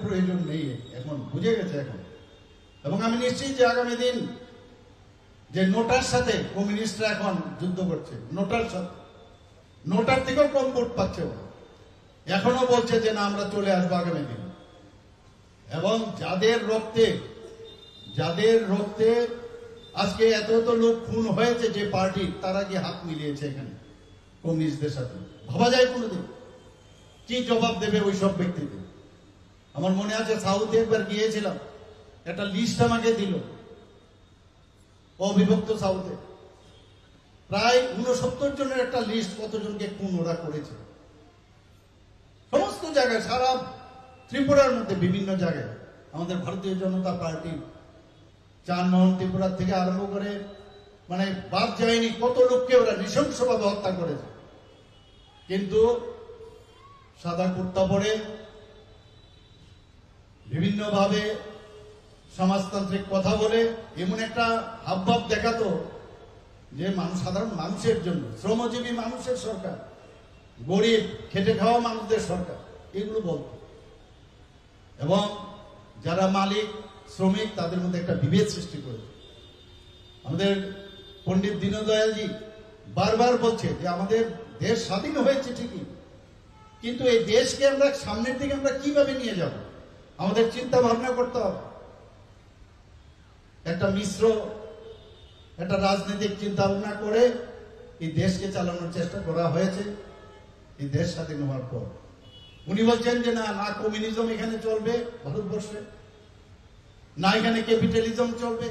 প্রয়োজন নেই, এখন বুঝে গেছে এখন। এবং আমি নিশ্চিত যে আগামী দিন যে নোটার সাথে কমিউনিস্টরা এখন যুদ্ধ করছে, নোটার সাথে, নোটার থেকেও কম ভোট পাচ্ছে ওরা, এখনো বলছে যে না আমরা চলে আসবো আগামী দিন। এবং যাদের রক্তে আজকে এত এত লোক খুন হয়েছে যে পার্টি, তারা কি হাত মিলিয়েছে এখানে কমিউনিস্টদের সাথে? ভাবা যায় কোনোদিন? কি জবাব দেবে ওই সব ব্যক্তিদের? আমার মনে আছে সাউথে একবার গিয়েছিলাম, একটা লিস্ট আমাকে দিল, অবিভক্ত সাউথে প্রায় 69 জনের একটা লিস্ট, কতজনকে খুন ওরা করেছে সমস্ত জায়গায়, সারা ত্রিপুরার মধ্যে বিভিন্ন জায়গায়। আমাদের ভারতীয় জনতা পার্টি চানমোহন ত্রিপুরা থেকে আরম্ভ করে মানে বাদ যায়নি, কত লোককে ওরা নৃশংসভাবে হত্যা করেছে। কিন্তু সাদা কুর্তা পরে বিভিন্নভাবে সমাজতান্ত্রিক কথা বলে এমন একটা হাবভাব দেখাতো যে সাধারণ মানুষের জন্য, শ্রমজীবী মানুষের সরকার, গরিব খেটে খাওয়া মানুষদের সরকার, এগুলো বলতো। এবং যারা মালিক শ্রমিক তাদের মধ্যে একটা বিভেদ সৃষ্টি করেছে। আমাদের পণ্ডিত দীনদয়ালজি বারবার বলছে যে আমাদের দেশ স্বাধীন হয়েছে ঠিকই, কিন্তু এই দেশকে আমরা সামনের দিকে আমরা কিভাবে নিয়ে যাব, আমাদের চিন্তা ভাবনা করতে হবে। একটা মিশ্র একটা রাজনৈতিক চিন্তা ভাবনা করে এই দেশকে চালানোর চেষ্টা করা হয়েছে এই দেশ স্বাধীন হওয়ার পর। উনি বলছেন যে না কমিউনিজম এখানে চলবে ভারতবর্ষে, না এখানে ক্যাপিটালিজম চলবে,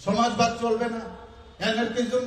সমাজবাদ চলবে না, অ্যানার্কিজম